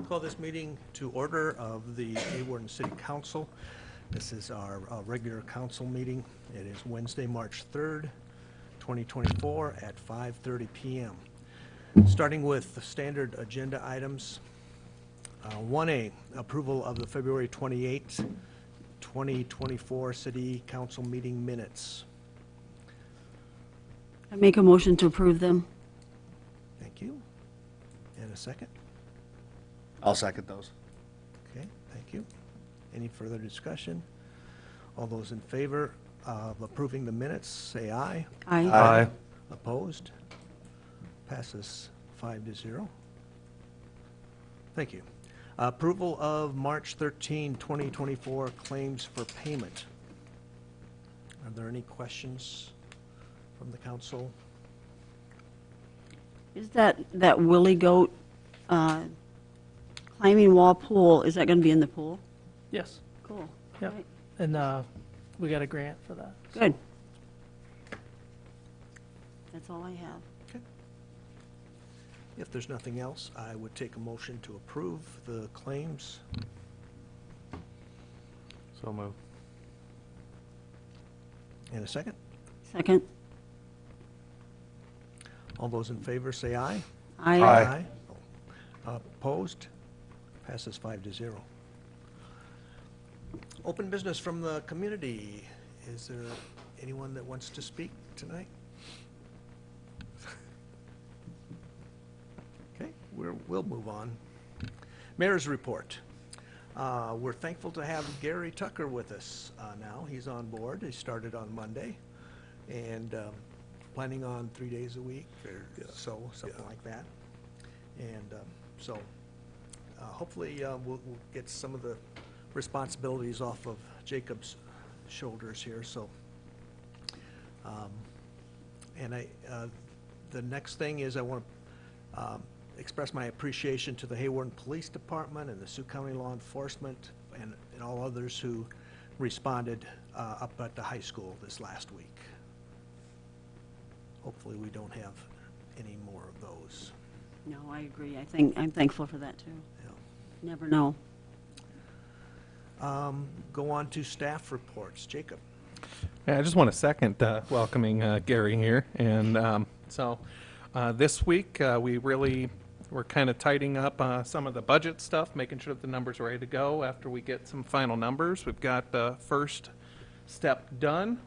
Call this meeting to order of the Hawarden City Council. This is our regular council meeting. It is Wednesday, March 3rd, 2024 at 5:30 p.m. Starting with the standard agenda items. 1A, approval of the February 28th, 2024 City Council meeting minutes. I make a motion to approve them. Thank you. And a second? I'll second those. Okay, thank you. Any further discussion? All those in favor of approving the minutes, say aye. Aye. Aye. Opposed? Passes 5-0. Thank you. Approval of March 13, 2024 claims for payment. Are there any questions from the council? Is that Willie Goat climbing wall pool, is that going to be in the pool? Yes, Cool. Yep. Right. and we got a grant for that. Good. That's all I have. Okay. If there's nothing else, I would take a motion to approve the claims. So move. And a second? Second? All those in favor say aye. Aye. Aye. Opposed? Passes 5-0. Open business from the community. Is there anyone that wants to speak tonight? Okay, we'll move on. Mayor's report. We're thankful to have Gary Tucker with us now. He's on board. He started on Monday, and planning on 3 days a week or something like that. And so hopefully we'll get some of the responsibilities off of Jacob's shoulders here. So, the next thing is I want to express my appreciation to the Hawarden Police Department and the Sioux County Law Enforcement and all others who responded up at the high school this last week. Hopefully we don't have any more of those. No, I agree. I'm thankful for that, too. Yeah. Never know. Go on to staff reports. Jacob. Yeah, I just want to second welcoming Gary here. And this week we're kind of tidying up some of the budget stuff, making sure that the numbers are ready to go after we get some final numbers. We've got the first step done.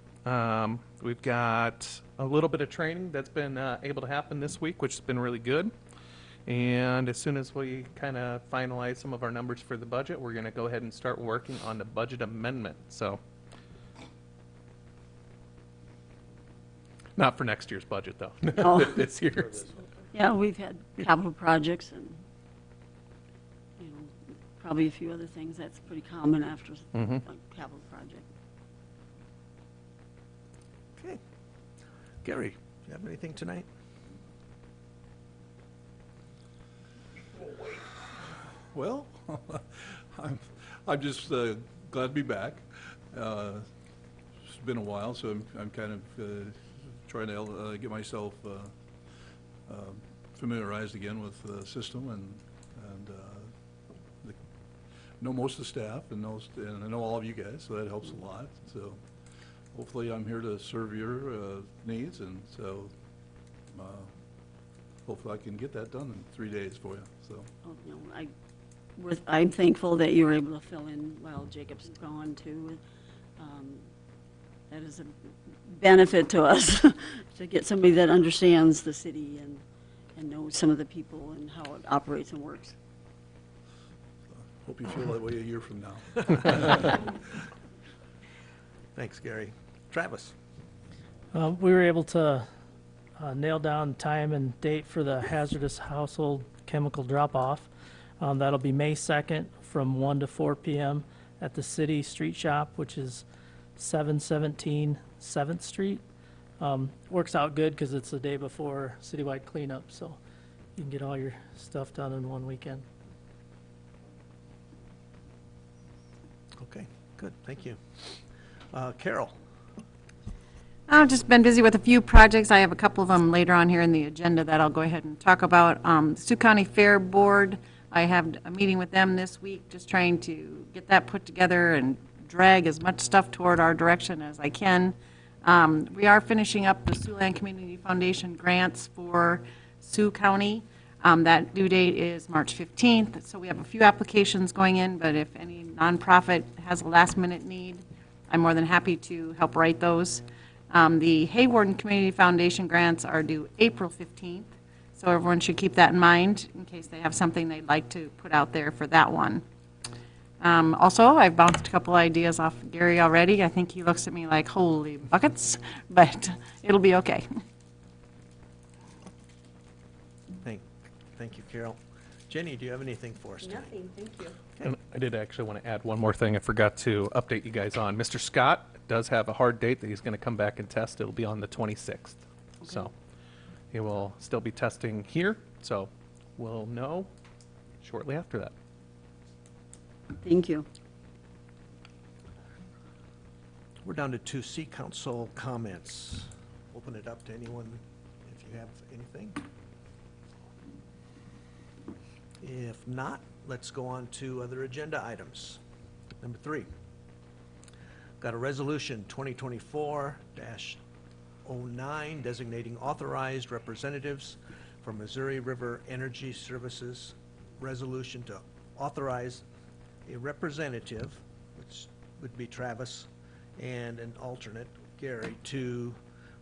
We've got a little bit of training that's been able to happen this week, which has been really good. And as soon as we kind of finalize some of our numbers for the budget, we're going to go ahead and start working on the budget amendment. So, not for next year's budget, though. Oh. This year's. Yeah, we've had capital projects and, probably a few other things. That's pretty common after a capital project. Okay. Gary, do you have anything tonight? Well, I'm just glad to be back. It's been a while, so I'm kind of trying to get myself familiarized again with the system and know most of the staff and I know all of you guys, so that helps a lot. So hopefully I'm here to serve your needs, and so hopefully I can get that done in 3 days for you. So. Oh, no, I'm thankful that you were able to fill in while Jacob's gone, too. That is a benefit to us, to get somebody that understands the city and knows some of the people and how it operates and works. Hope you feel that way a year from now. Thanks, Gary. Travis. We were able to nail down time and date for the hazardous household chemical drop-off. That'll be May 2nd from 1 to 4 p.m. at the City Street Shop, which is 717 7th Street. Works out good because it's the day before citywide cleanup, so you can get all your stuff done in one weekend. Okay, good. Thank you. Carol. I've just been busy with a few projects. I have a couple of them later on here in the agenda that I'll go ahead and talk about. Sioux County Fair Board I have a meeting with them this week, just trying to get that put together and drag as much stuff toward our direction as I can. We are finishing up the Siouxland Community Foundation grants for Sioux County. That due date is March 15th, so we have a few applications going in, but if any nonprofit has a last-minute need, I'm more than happy to help write those. The Hawarden Community Foundation grants are due April 15th, so everyone should keep that in mind in case they have something they'd like to put out there for that one. Also, I've bounced a couple ideas off Gary already. I think he looks at me like, holy buckets, but it'll be okay. Thank you, Carol. Jenny, do you have anything for us tonight? Nothing, thank you. And I did actually want to add one more thing I forgot to update you guys on. Mr. Scott does have a hard date that he's going to come back and test. It'll be on the 26th. So he will still be testing here, so we'll know shortly after that. Thank you. We're down to 2C council comments. Open it up to anyone if you have anything. If not, let's go on to other agenda items. Number 3. Got a resolution 2024-09 designating authorized representatives for Missouri River Energy Services. Resolution to authorize a representative, which would be Travis, and an alternate, Gary, to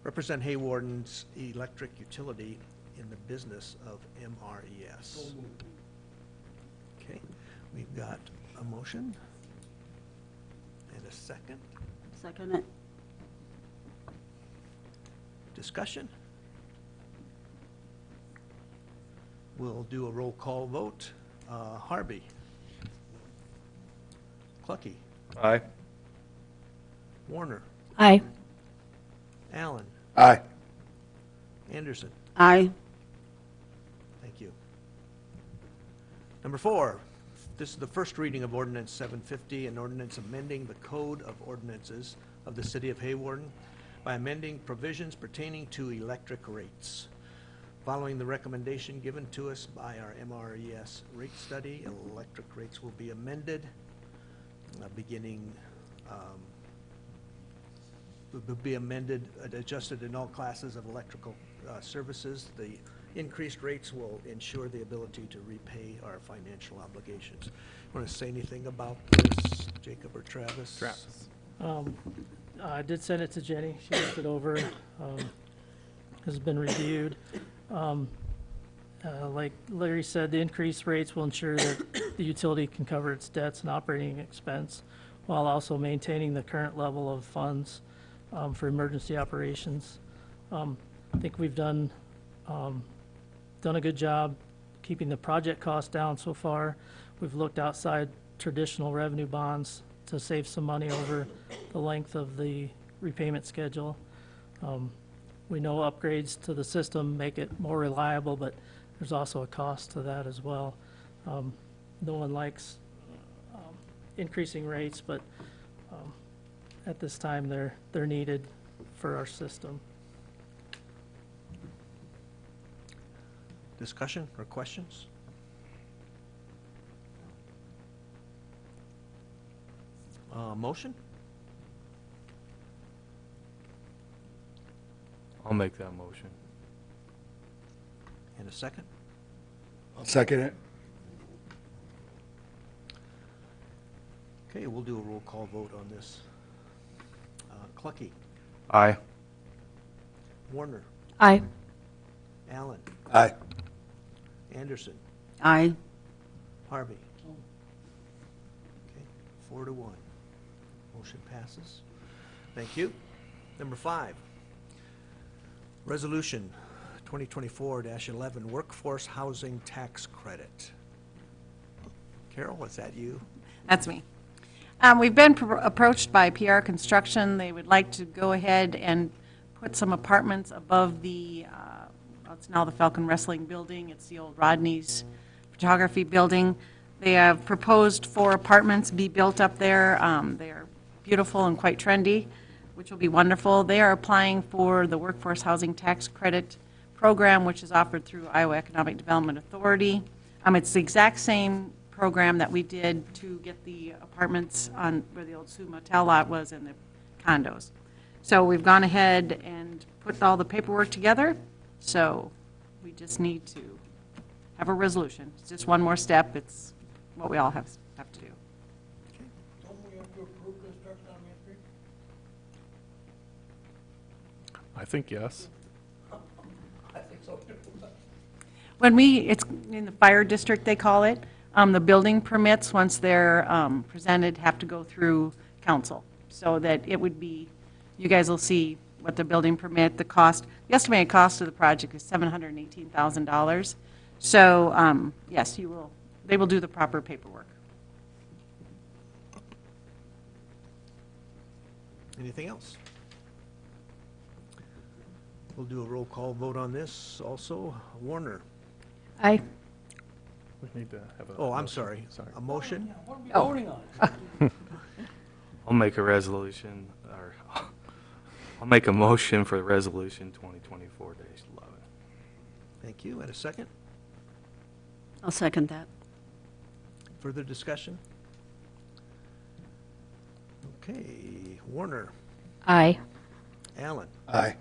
represent Hawarden's electric utility in the business of MRES. Okay, we've got a motion and a second. Second it. Discussion? We'll do a roll call vote. Harvey? Clucky? Aye. Warner? Aye. Allen? Aye. Anderson? Aye. Thank you. Number 4, this is the first reading of Ordinance 750, an ordinance amending the Code of Ordinances of the City of Hawarden by amending provisions pertaining to electric rates. Following the recommendation given to us by our MRES rate study, electric rates will be amended adjusted in all classes of electrical services. The increased rates will ensure the ability to repay our financial obligations. Want to say anything about this, Jacob or Travis? Travis. I did send it to Jenny. She looked it over. Has been reviewed. Like Larry said, the increased rates will ensure that the utility can cover its debts and operating expense while also maintaining the current level of funds for emergency operations. I think we've done a good job keeping the project costs down so far. We've looked outside traditional revenue bonds to save some money over the length of the repayment schedule. We know upgrades to the system make it more reliable, but there's also a cost to that as well. No one likes increasing rates, but at this time they're needed for our system. Discussion or questions? Motion? I'll make that motion. And a second? I'll second it. Okay, we'll do a roll call vote on this. Clucky? Aye. Warner? Aye. Allen? Aye. Anderson? Aye. Harvey? Okay, 4-1. Motion passes. Thank you. Number 5, Resolution 2024-11, Workforce Housing Tax Credit. Carol, is that you? That's me. We've been approached by PR Construction. They would like to go ahead and put some apartments above the, it's now the Falcon Wrestling Building. It's the old Rodney's Photography Building. They have proposed 4 apartments be built up there. They are beautiful and quite trendy, which will be wonderful. They are applying for the Workforce Housing Tax Credit Program, which is offered through Iowa Economic Development Authority. It's the exact same program that we did to get the apartments on where the old Sioux Motel lot was and the condos. So we've gone ahead and put all the paperwork together, so we just need to have a resolution. It's just one more step. It's what we all have to do. Don't we have to approve construction on Main Street? I think yes. I think so too. It's in the fire district, they call it, the building permits, once they're presented, have to go through council. So that it would be, you guys will see what the building permit, the cost, the estimated cost of the project is $718,000. So, yes, they will do the proper paperwork. Anything else? We'll do a roll call vote on this also. Warner? Aye. We need to have a. Oh, I'm motion. sorry. Sorry. A motion? What are we voting on? I'll make a resolution, or I'll make a motion for the resolution 2024-11. Thank you. And a second? I'll second that. Further discussion? Okay. Warner? Aye. Allen? Aye.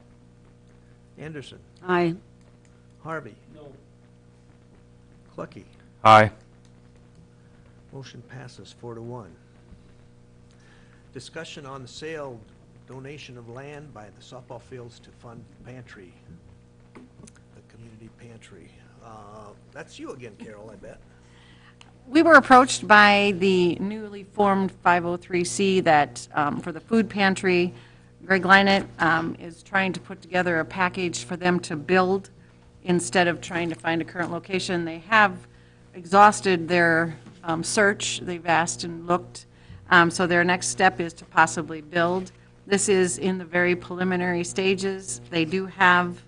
Anderson? Aye. Harvey? No. Clucky? Aye. Motion passes 4-1. Discussion on the sale, donation of land by the softball fields to fund pantry, the community pantry. That's you again, Carol, I bet. We were approached by the newly formed 503C that, for the food pantry, Greg Lynett is trying to put together a package for them to build instead of trying to find a current location. They have exhausted their search. They've asked and looked. So their next step is to possibly build. This is in the very preliminary stages. They do have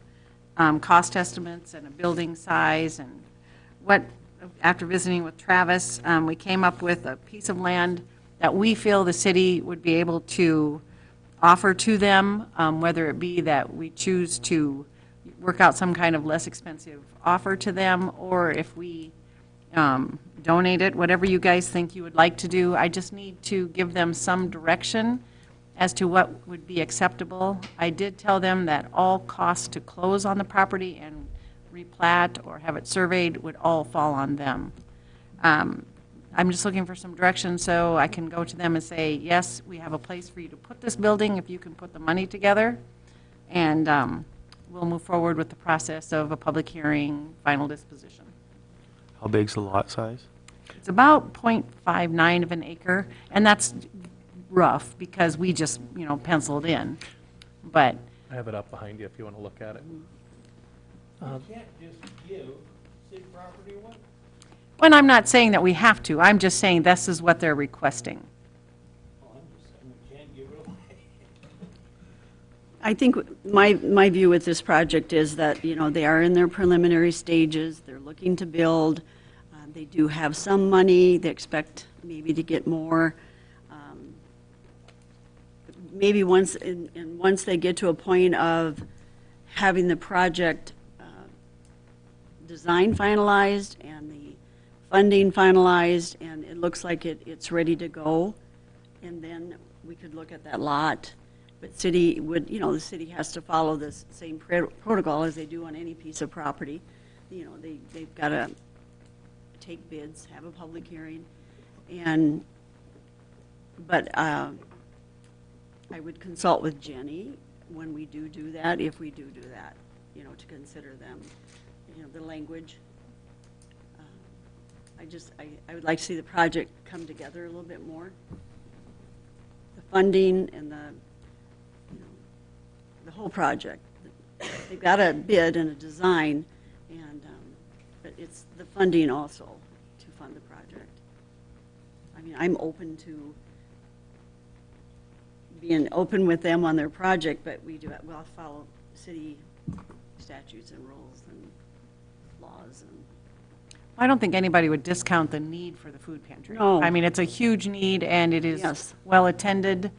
cost estimates and a building size and after visiting with Travis, we came up with a piece of land that we feel the city would be able to offer to them, whether it be that we choose to work out some kind of less expensive offer to them, or if we donate it, whatever you guys think you would like to do. I just need to give them some direction as to what would be acceptable. I did tell them that all costs to close on the property and replat or have it surveyed would all fall on them. I'm just looking for some direction so I can go to them and say, yes, we have a place for you to put this building if you can put the money together. And we'll move forward with the process of a public hearing, final disposition. How big's the lot size? It's about 0.59 of an acre, and that's rough because we just, penciled in. But I have it up behind you if you want to look at it. You can't just give city property away. when I'm not saying that we have to, I'm just saying this is what they're requesting. Well, I'm just saying we can't give it away. I think my view with this project is that, they are in their preliminary stages, they're looking to build, they do have some money, they expect maybe to get more. Maybe once they get to a point of having the project design finalized and the funding finalized, and it looks like it's ready to go, and then we could look at that lot. But city would, the city has to follow this same protocol as they do on any piece of property. They've got to take bids, have a public hearing, but I would consult with Jenny when we do that, if we do that, to consider them, the language. I would like to see the project come together a little bit more. The funding and the whole project. They've got a bid and a design, but it's the funding also to fund the project. I mean, I'm open to being open with them on their project, but we'll follow city statutes and rules and laws. And I don't think anybody would discount the need for the food pantry. No. I mean, it's a huge need, and it is Yes. well-attended.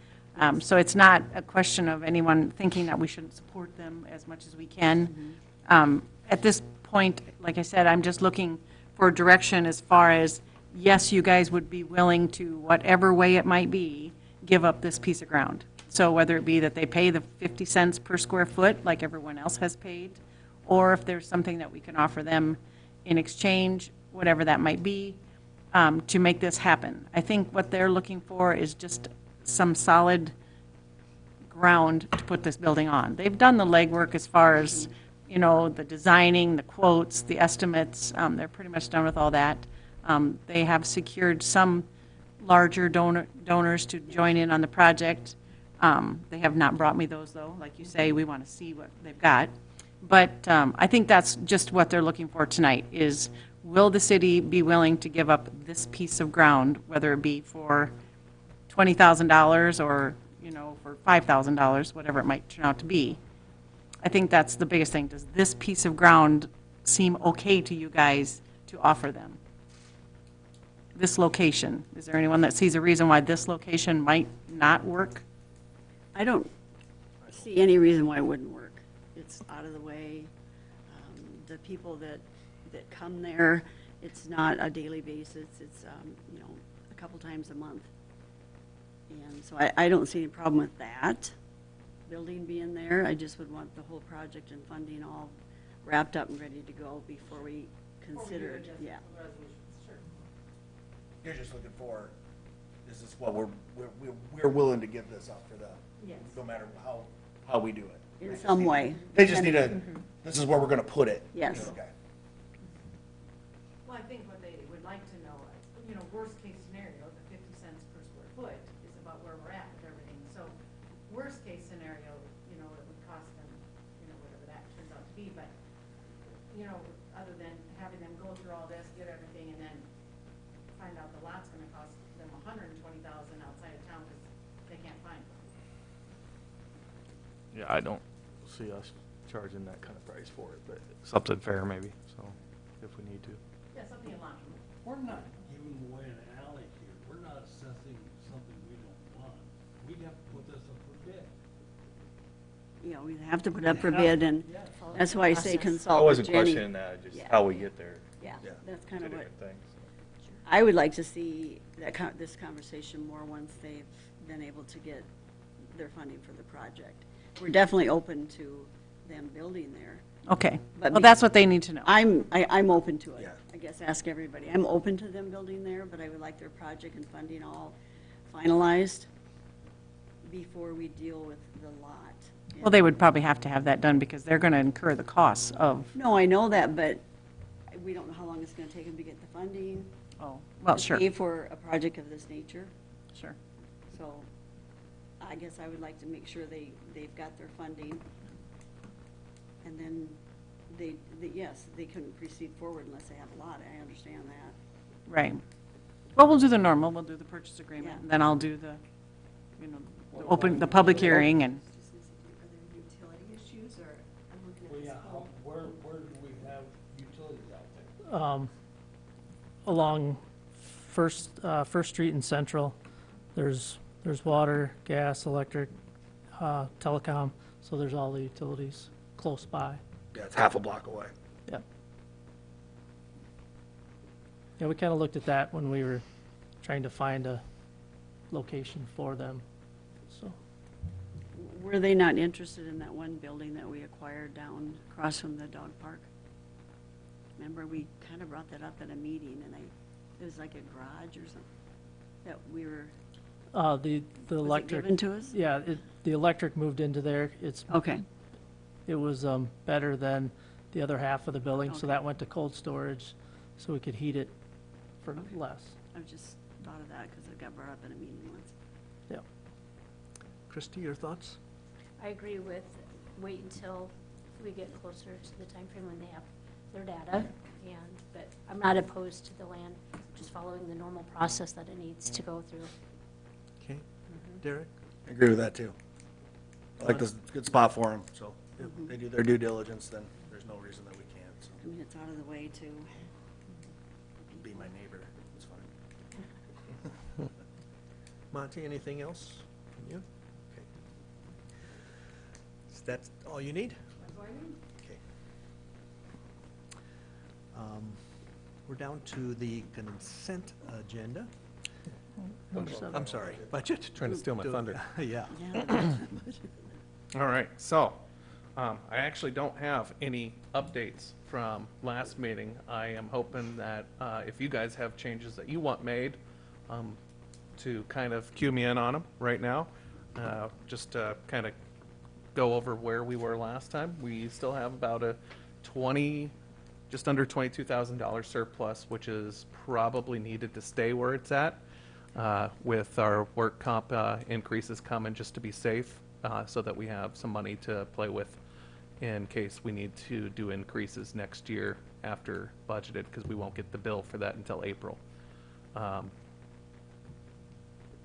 So it's not a question of anyone thinking that we shouldn't support them as much as we can. At this point, like I said, I'm just looking for direction as far as, yes, you guys would be willing to, whatever way it might be, give up this piece of ground. So whether it be that they pay the 50 cents per square foot like everyone else has paid, or if there's something that we can offer them in exchange, whatever that might be, to make this happen. I think what they're looking for is just some solid ground to put this building on. They've done the legwork as far as, you know, the designing, the quotes, the estimates. They're pretty much done with all that. They have secured some larger donors to join in on the project. They have not brought me those, though. Like you say, we want to see what they've got. But I think that's just what they're looking for tonight, is will the city be willing to give up this piece of ground, whether it be for $20,000 or, you know, for $5,000, whatever it might turn out to be. I think that's the biggest thing. Does this piece of ground seem okay to you guys to offer them? This location, is there anyone that sees a reason why this location might not work? I don't see any reason why it wouldn't work. It's out of the way. The people that come there, it's not a daily basis. It's, you know, a couple times a month. And so I don't see any problem with that building being there. I just would want the whole project and funding all wrapped up and ready to go before we consider it. Yeah. You're just looking for, this is what we're willing to give this up for the, Yes. no matter how we do it. In some way. They just need a, this is where we're gonna put it. Yes. Okay. Well, I think what they would like to know, you know, worst case scenario, the 50 cents per square foot is about where we're at with everything. So worst case scenario, you know, it would cost them, you know, whatever that turns out to be. But, you know, other than having them go through all this, get everything, and then find out the lot's gonna cost them $120,000 outside of town because they can't find it. Yeah, I don't see us charging that kind of price for it, but something fair maybe, so, if we need to. Yeah, something in line. We're not giving away an alley here. We're not assessing something we don't want. We'd have to put this up for bid. You know, we have to put up for bid, and Yeah. that's why I say I consult with wasn't Jenny. questioning that, just Yeah. how we get there. Yeah, Yeah. that's kind Two of what, different things. I would like to see that, this conversation more once they've been able to get their funding for the project. We're definitely open to them building there. Okay, But well, that's what they need to know. I'm open to it. Yeah. I guess ask everybody. I'm open to them building there, but I would like their project and funding all finalized before we deal with the lot. Well, they would probably have to have that done because they're going to incur the costs of, No, I know that, but we don't know how long it's going to take them to get the funding. oh, well, to sure, Pay for a project of this nature. sure. So I guess I would like to make sure they've got their funding. And then yes, they couldn't proceed forward unless they have a lot. I understand that. Right. Well, we'll do the normal, we'll do the purchase agreement, Yeah. and then I'll do the, you know, the public hearing and, Are there utility issues, or I'm looking Well, at yeah, this how, whole. where do we have utilities out there? Along First Street and Central, there's water, gas, electric, telecom, so there's all the utilities close by. Yeah, it's half a block away. Yep. Yeah, we kind of looked at that when we were trying to find a location for them, so. Were they not interested in that one building that we acquired down across from the dog park? Remember, we kind of brought that up at a meeting, and it was like a garage or something, that we were, The was it electric. given to us? Yeah, the electric moved into there. Okay, It was better than the other half of the building, so Okay. that went to cold storage, so we could heat it for less. I just thought of that because it got brought up at a meeting once. Yeah. Christie, your thoughts? I agree with wait until we get closer to the time frame when they have their data, but I'm not opposed to the land, just following the normal process that it needs to go through. Okay. Derek? I agree with that, too. I like this, it's a good spot for them, so if they do their due diligence, then there's no reason that we can't, so I mean, it's out of the way too. be my neighbor, it's fine. Monty, anything else from you? Okay. Is that all you need? Okay. we're down to the consent agenda. Number 7. I'm sorry, budget. Trying to steal my thunder. Yeah. Yeah. All right, so, I actually don't have any updates from last meeting. I am hoping that, if you guys have changes that you want made, to kind of cue me in on them right now, just to kind of go over where we were last time. We still have about a just under $22,000 surplus, which is probably needed to stay where it's at, with our work comp increases coming just to be safe, so that we have some money to play with in case we need to do increases next year after budgeted, because we won't get the bill for that until April.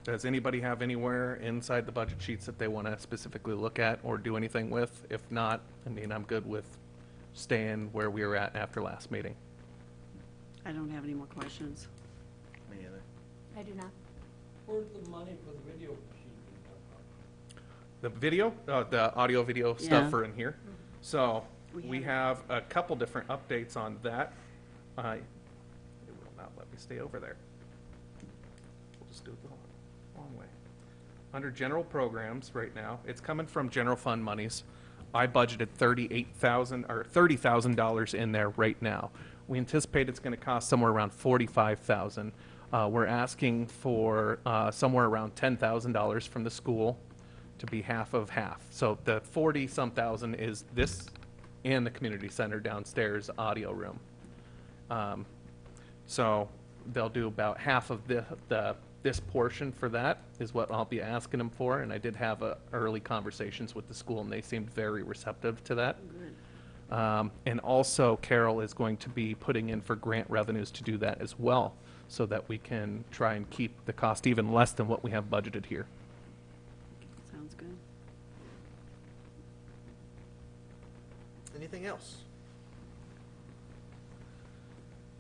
Does anybody have anywhere inside the budget sheets that they want to specifically look at or do anything with? If not, I mean, I'm good with staying where we were at after last meeting. I don't have any more questions. Me either. I do not. Where's the money for the video machine being The video, the audio video Yeah. stuff are in here. So We we have have a couple different updates on that. It will not let me stay over there. We'll just do it the long way. Under general programs right now, it's coming from general fund monies. I budgeted $30,000 in there right now. We anticipate it's going to cost somewhere around $45,000. We're asking for somewhere around $10,000 from the school to be half of half. So the 40-some thousand is this and the community center downstairs audio room. So they'll do about half of this portion for that is what I'll be asking them for. And I did have early conversations with the school, and they seemed very receptive to that. And also Carol is going to be putting in for grant revenues to do that as well, so that we can try and keep the cost even less than what we have budgeted here. Sounds good. Anything else?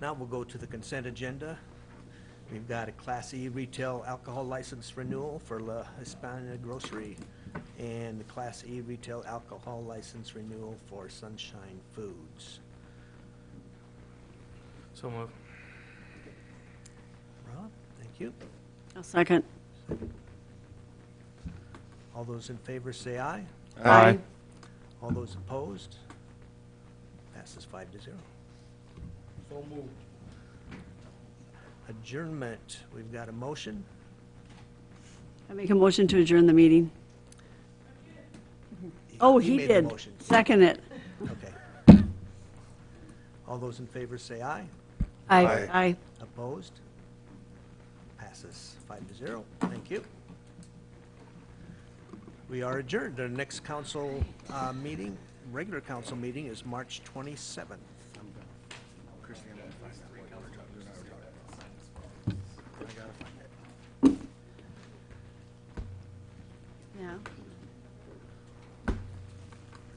Now we'll go to the consent agenda. We've got a Class E retail alcohol license renewal for La Hispana Grocery and the Class E retail alcohol license renewal for Sunshine Foods. So move. Rob, thank you. I'll second. All those in favor say aye. Aye. All those opposed? Passes 5-0. So moved. Adjournment, we've got a motion. I make a motion to adjourn the meeting. Oh, he made the did. motion. Second it. Okay. All those in favor say aye. Aye. Opposed? Passes 5-0. Thank you. We are adjourned. Our next council meeting, regular council meeting, is March 27th.